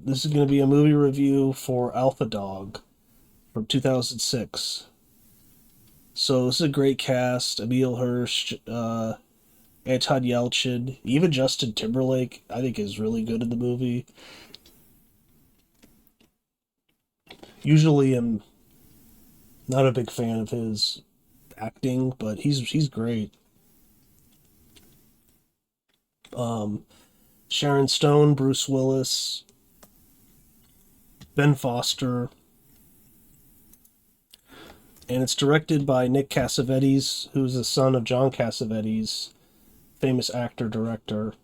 This is going to be a movie review for Alpha Dog from 2006. So this is a great cast. Emile Hirsch, Anton Yelchin, even Justin Timberlake, I think is really good in the movie. Usually I'm not a big fan of his acting, but he's great. Um, Sharon Stone, Bruce Willis, Ben Foster, and it's directed by Nick Cassavetes, who's the son of John Cassavetes, famous actor director.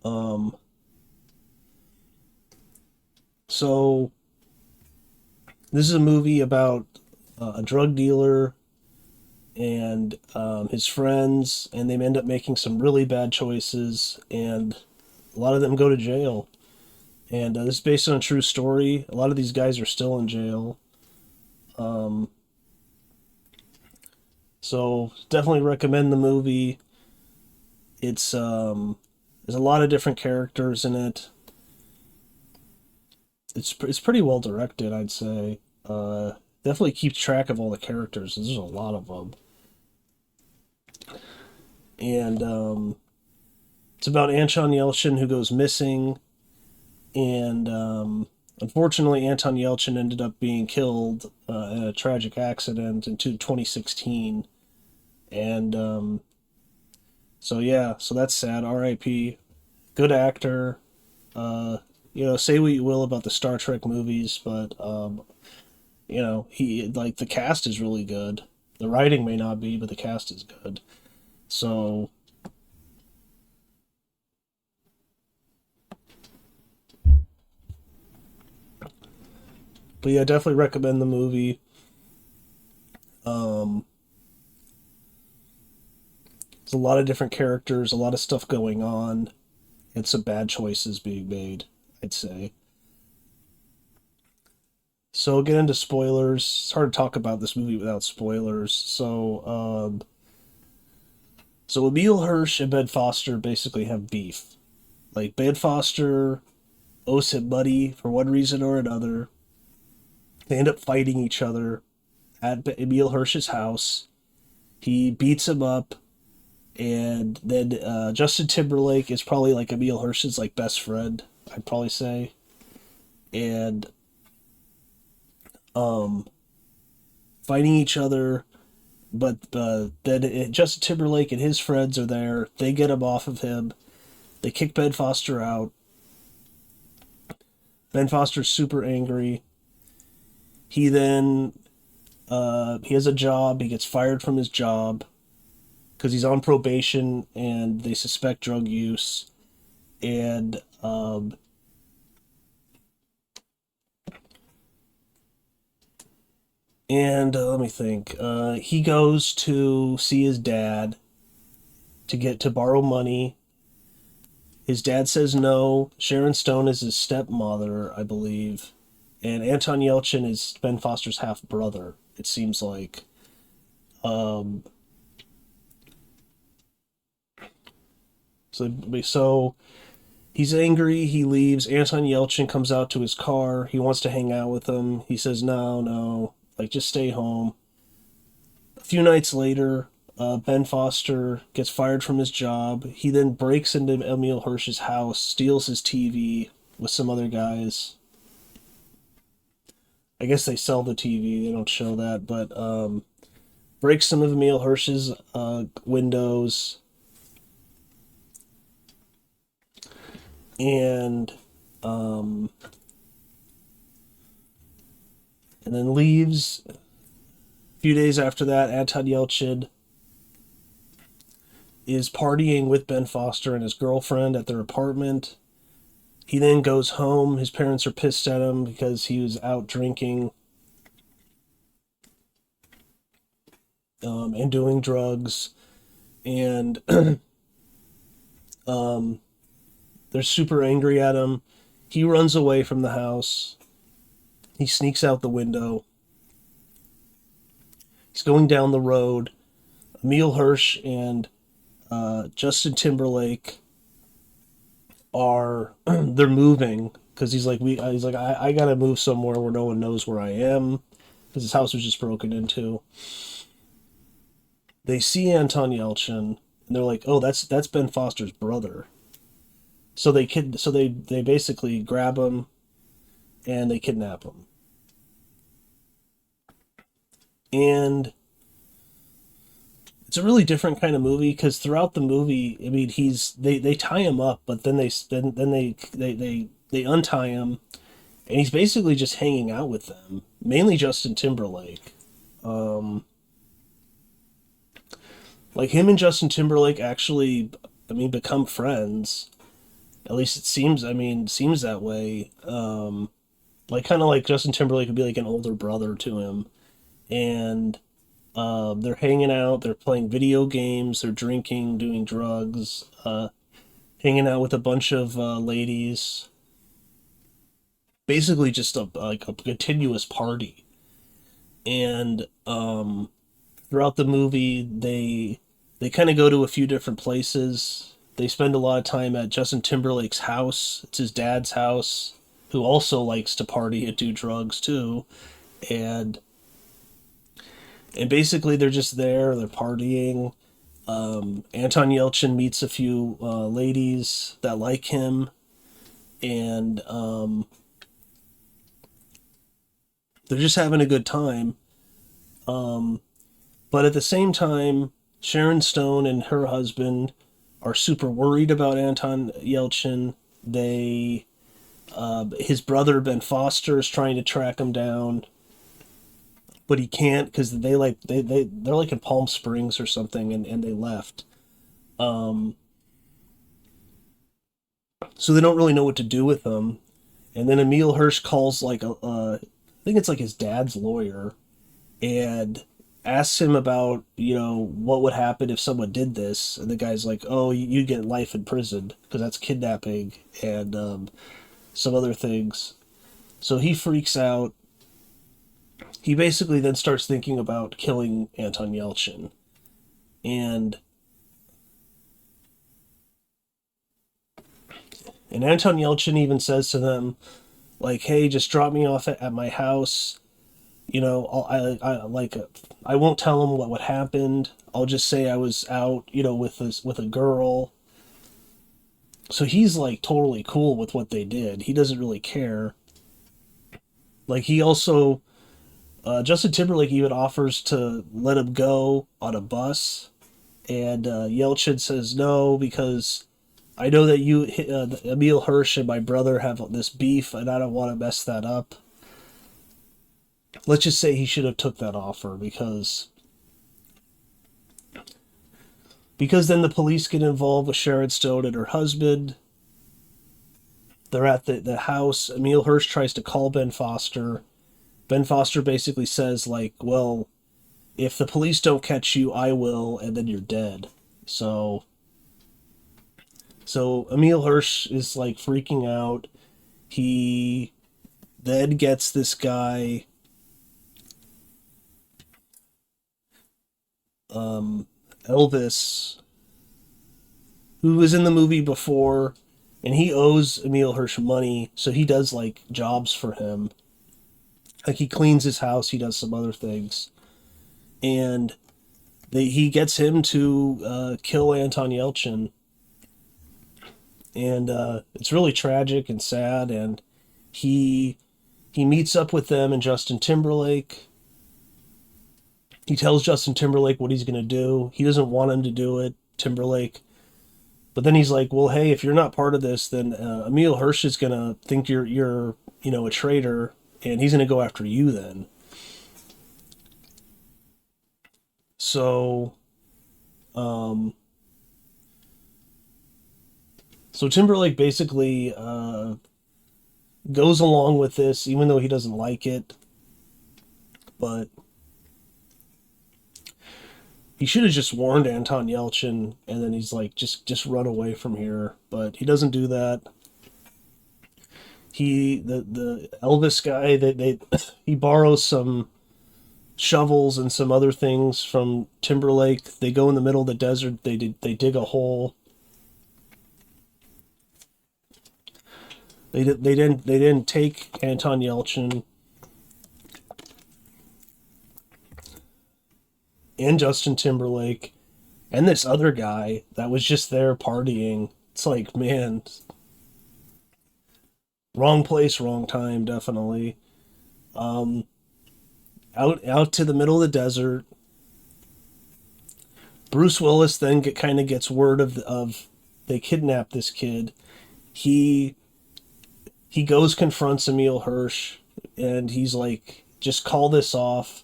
Um, so this is a movie about a drug dealer and his friends, and they end up making some really bad choices, and a lot of them go to jail. And this is based on a true story. A lot of these guys are still in jail. Um, so definitely recommend the movie. There's a lot of different characters in it. It's pretty well directed, I'd say. Definitely keeps track of all the characters. There's a lot of them, and it's about Anton Yelchin who goes missing, and unfortunately, Anton Yelchin ended up being killed in a tragic accident in 2016, and so yeah, so that's sad. R.I.P. Good actor. Uh, say what you will about the Star Trek movies, but he like the cast is really good. The writing may not be, but the cast is good. So, but yeah, definitely recommend the movie. Um, there's a lot of different characters, a lot of stuff going on, and some bad choices being made, I'd say. So we'll get into spoilers. It's hard to talk about this movie without spoilers. So Emile Hirsch and Ben Foster basically have beef. Like Ben Foster owes him money for one reason or another. They end up fighting each other at Emile Hirsch's house. He beats him up, and then Justin Timberlake is probably like Emile Hirsch's like best friend, I'd probably say, and um, fighting each other. But then Justin Timberlake and his friends are there. They get him off of him. They kick Ben Foster out. Ben Foster's super angry. He then he has a job. He gets fired from his job because he's on probation and they suspect drug use. And let me think. He goes to see his dad to borrow money. His dad says no. Sharon Stone is his stepmother, I believe, and Anton Yelchin is Ben Foster's half brother. It seems like. Um, so he's angry. He leaves. Anton Yelchin comes out to his car. He wants to hang out with him. He says no, no, like just stay home. A few nights later, Ben Foster gets fired from his job. He then breaks into Emile Hirsch's house, steals his TV with some other guys. I guess they sell the TV. They don't show that, but breaks some of Emile Hirsch's windows, and um, and then leaves. A few days after that, Anton Yelchin is partying with Ben Foster and his girlfriend at their apartment. He then goes home. His parents are pissed at him because he was out drinking and doing drugs. And um, they're super angry at him. He runs away from the house. He sneaks out the window. He's going down the road. Emile Hirsch and Justin Timberlake are they're moving because he's like I gotta move somewhere where no one knows where I am because his house was just broken into. They see Anton Yelchin and they're like, oh, that's Ben Foster's brother. So they basically grab him and they kidnap him. And it's a really different kind of movie because throughout the movie, I mean, they tie him up, but then they untie him, and he's basically just hanging out with them, mainly Justin Timberlake. Um, like him and Justin Timberlake actually, I mean, become friends. At least it seems. I mean, seems that way. Like kind of like Justin Timberlake would be like an older brother to him, and they're hanging out, they're playing video games, they're drinking, doing drugs, hanging out with a bunch of ladies. Basically, just like a continuous party. And throughout the movie, they kind of go to a few different places. They spend a lot of time at Justin Timberlake's house. It's his dad's house, who also likes to party and do drugs too. And basically they're just there, they're partying. Anton Yelchin meets a few ladies that like him, and they're just having a good time. Um, but at the same time, Sharon Stone and her husband are super worried about Anton Yelchin. They his brother Ben Foster is trying to track him down, but he can't because they're like in Palm Springs or something, and they left. Um, so they don't really know what to do with him. And then Emile Hirsch calls like I think it's like his dad's lawyer, and asks him about what would happen if someone did this, and the guy's like, oh, you get life in prison because that's kidnapping and some other things. So he freaks out. He basically then starts thinking about killing Anton Yelchin. And Anton Yelchin even says to them, like, hey, just drop me off at my house. I won't tell them what happened. I'll just say I was out, with a girl. So he's like totally cool with what they did. He doesn't really care. Like he also Justin Timberlake even offers to let him go on a bus, and Yelchin says no because I know that Emile Hirsch and my brother have this beef, and I don't want to mess that up. Let's just say he should have took that offer because then the police get involved with Sharon Stone and her husband. They're at the house. Emile Hirsch tries to call Ben Foster. Ben Foster basically says like, well, if the police don't catch you, I will, and then you're dead. So Emile Hirsch is like freaking out. He then gets this guy, Elvis, who was in the movie before, and he owes Emile Hirsch money, so he does like jobs for him. Like he cleans his house, he does some other things, and he gets him to kill Anton Yelchin, and it's really tragic and sad. And he he meets up with them and Justin Timberlake. He tells Justin Timberlake what he's gonna do. He doesn't want him to do it, Timberlake. But then he's like, "Well, hey, if you're not part of this, then Emile Hirsch is gonna think you're a traitor, and he's gonna go after you then." So, um, so Timberlake basically goes along with this, even though he doesn't like it. But he should have just warned Anton Yelchin, and then he's like, just run away from here. But he doesn't do that. The Elvis guy, they he borrows some shovels and some other things from Timberlake. They go in the middle of the desert. They dig a hole, They didn't take Anton Yelchin and Justin Timberlake and this other guy that was just there partying. It's like, man, wrong place, wrong time, definitely. Um, out to the middle of the desert. Bruce Willis then kind of gets word of they kidnapped this kid. He he goes confronts Emile Hirsch, and he's like, just call this off.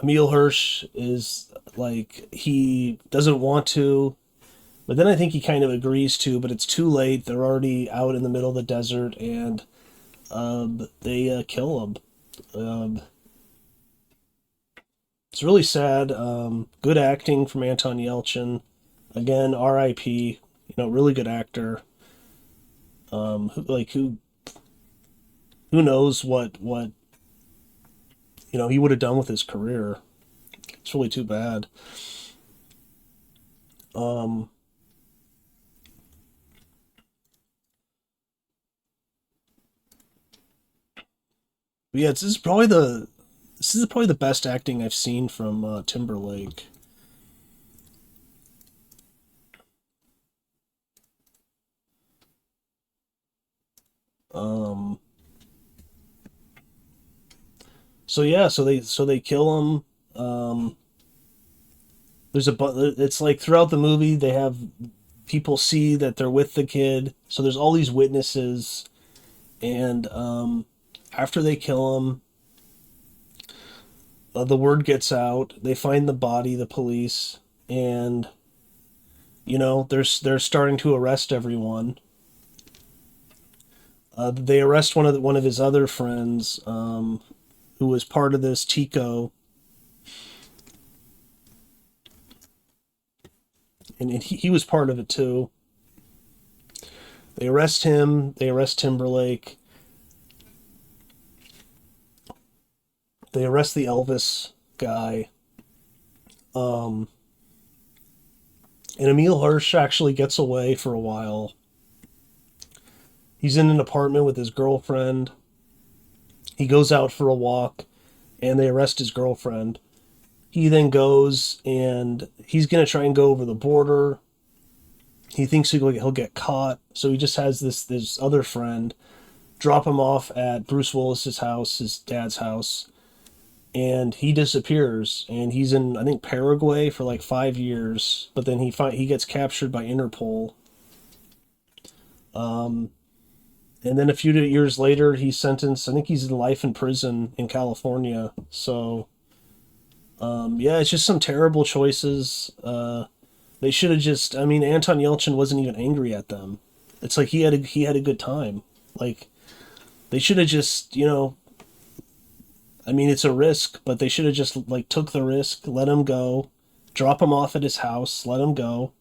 Emile Hirsch is like, he doesn't want to, but then I think he kind of agrees to, but it's too late. They're already out in the middle of the desert, and they kill him. Um, it's really sad. Good acting from Anton Yelchin. Again, R.I.P. Really good actor. Who knows what he would have done with his career. It's really too bad. Um, but yeah, this is probably the best acting I've seen from Timberlake. Um, so yeah, so they kill him. It's like throughout the movie they have people see that they're with the kid. So there's all these witnesses, and after they kill him, the word gets out. They find the body, the police, and they're starting to arrest everyone. They arrest one of his other friends, who was part of this Tico, and he was part of it too. They arrest him. They arrest Timberlake. They arrest the Elvis guy. Um, and Emile Hirsch actually gets away for a while. He's in an apartment with his girlfriend. He goes out for a walk, and they arrest his girlfriend. He then goes and he's gonna try and go over the border. He thinks he'll get caught, so he just has this other friend drop him off at Bruce Willis's house, his dad's house, and he disappears. And he's in, I think, Paraguay for like 5 years, but then he gets captured by Interpol. Um, and then a few years later, he's sentenced. I think he's in life in prison in California. So yeah, it's just some terrible choices. They should have just. I mean, Anton Yelchin wasn't even angry at them. It's like he had a good time. Like, they should have just. I mean, it's a risk, but they should have just like took the risk, let him go, drop him off at his house, let him go,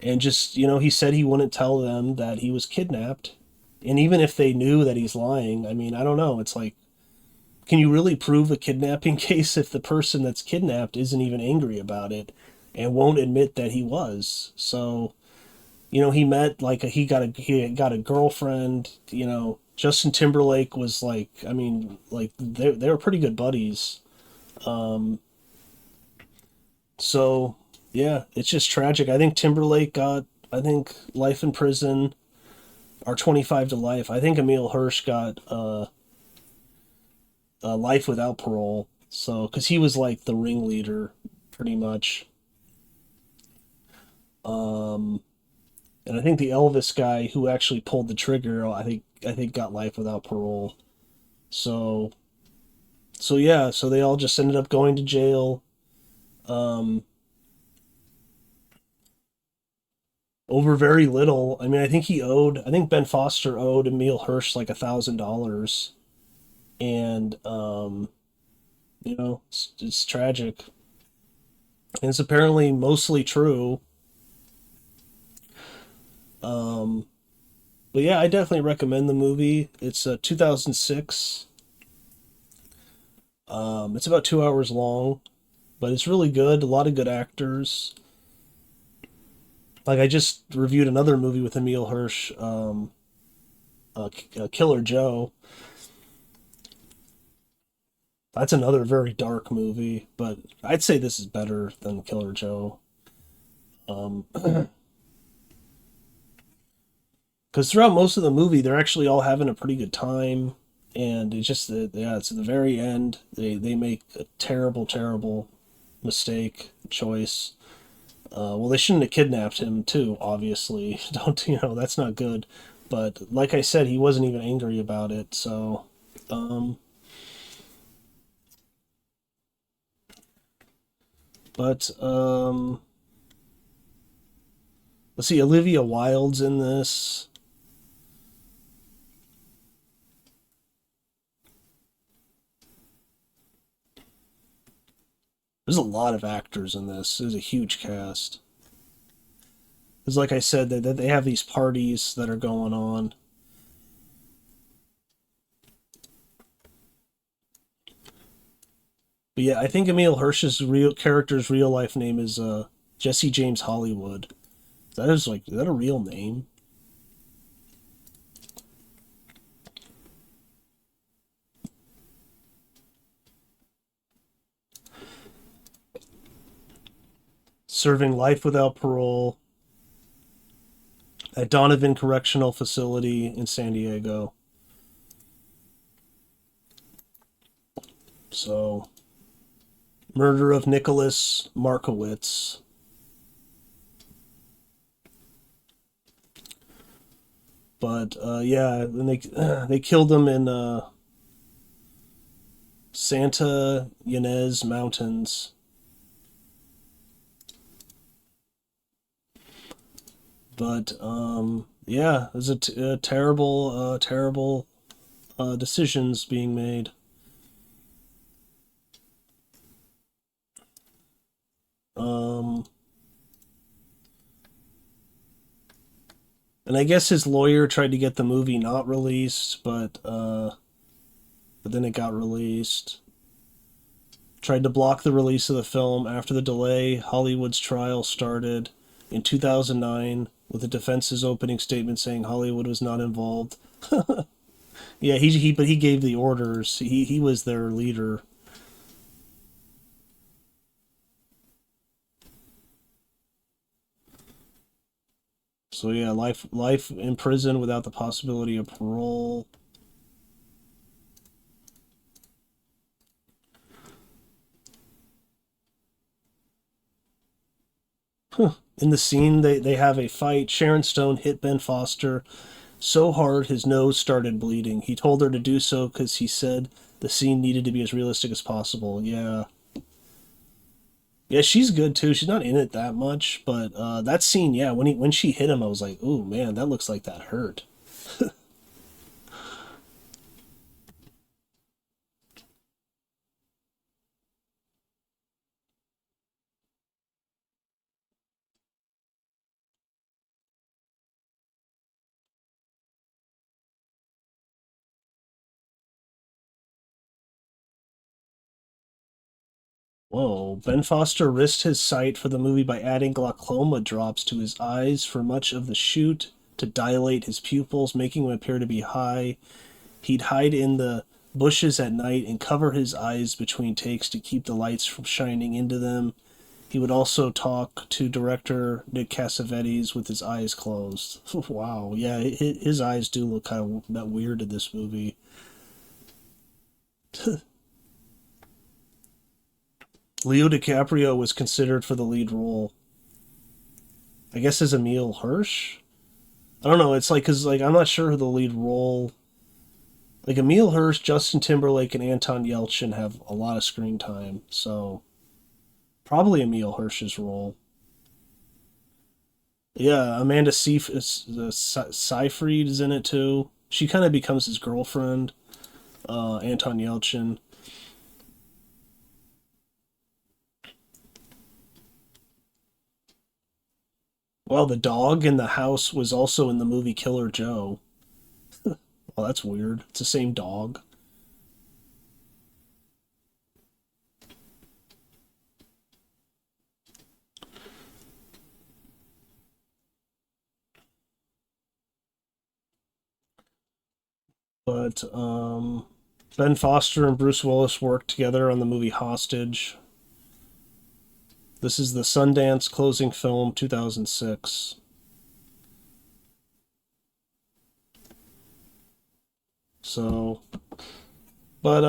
and just he said he wouldn't tell them that he was kidnapped, and even if they knew that he's lying, I mean, I don't know. It's like, can you really prove a kidnapping case if the person that's kidnapped isn't even angry about it and won't admit that he was? So, he met like he got a girlfriend. Justin Timberlake was like, I mean, like they were pretty good buddies. Um, so yeah, it's just tragic. I think Timberlake got, I think, life in prison or 25 to life. I think Emile Hirsch got life without parole. So, because he was like the ringleader, pretty much. Um, and I think the Elvis guy who actually pulled the trigger, I think got life without parole. So, so yeah, so they all just ended up going to jail. Um, over very little. I mean, I think Ben Foster owed Emile Hirsch like $1,000, and it's tragic, and it's apparently mostly true. Um, but yeah, I definitely recommend the movie. It's 2006. It's about 2 hours long, but it's really good. A lot of good actors. Like, I just reviewed another movie with Emile Hirsch. Killer Joe. That's another very dark movie, but I'd say this is better than Killer Joe. Um, because throughout most of the movie, they're actually all having a pretty good time, and it's just yeah, it's at the very end they make a terrible, terrible mistake choice. Well, they shouldn't have kidnapped him too. Obviously, don't that's not good. But like I said, he wasn't even angry about it. So, um, but let's see, Olivia Wilde's in this. There's a lot of actors in this. There's a huge cast. Because, like I said, they have these parties that are going on. But yeah, I think Emile Hirsch's real character's real life name is Jesse James Hollywood. Is that a real name? Serving life without parole at Donovan Correctional Facility in San Diego. So, murder of Nicholas Markowitz. But yeah, and they killed him in Santa Ynez Mountains. But yeah, there's a terrible, terrible decisions being made. Um, and I guess his lawyer tried to get the movie not released, but then it got released. Tried to block the release of the film after the delay. Hollywood's trial started in 2009 with the defense's opening statement saying Hollywood was not involved. Yeah, but he gave the orders. He was their leader. So yeah, life in prison without the possibility of parole. In the scene, they have a fight. Sharon Stone hit Ben Foster so hard his nose started bleeding. He told her to do so because he said the scene needed to be as realistic as possible. Yeah. Yeah, she's good too. She's not in it that much, but that scene, yeah, when she hit him, I was like, "Ooh, man, that looks like that hurt." Whoa, Ben Foster risked his sight for the movie by adding glaucoma drops to his eyes for much of the shoot to dilate his pupils, making him appear to be high. He'd hide in the bushes at night and cover his eyes between takes to keep the lights from shining into them. He would also talk to director Nick Cassavetes with his eyes closed. Wow, yeah, his eyes do look kind of that weird in this movie. Leo DiCaprio was considered for the lead role. I guess as Emile Hirsch. I don't know. It's like because like I'm not sure who the lead role. Like Emile Hirsch, Justin Timberlake, and Anton Yelchin have a lot of screen time, so probably Emile Hirsch's role. Yeah, Amanda Seyfried is in it too. She kind of becomes his girlfriend. Anton Yelchin. Well, the dog in the house was also in the movie Killer Joe. Well, that's weird. It's the same dog. But Ben Foster and Bruce Willis worked together on the movie Hostage. This is the Sundance closing film, 2006. So, but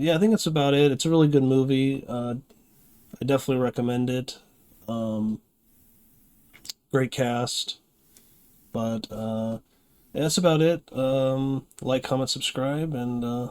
yeah, I think that's about it. It's a really good movie. I definitely recommend it. Um, Great cast. But yeah, that's about it. Like, comment, subscribe, and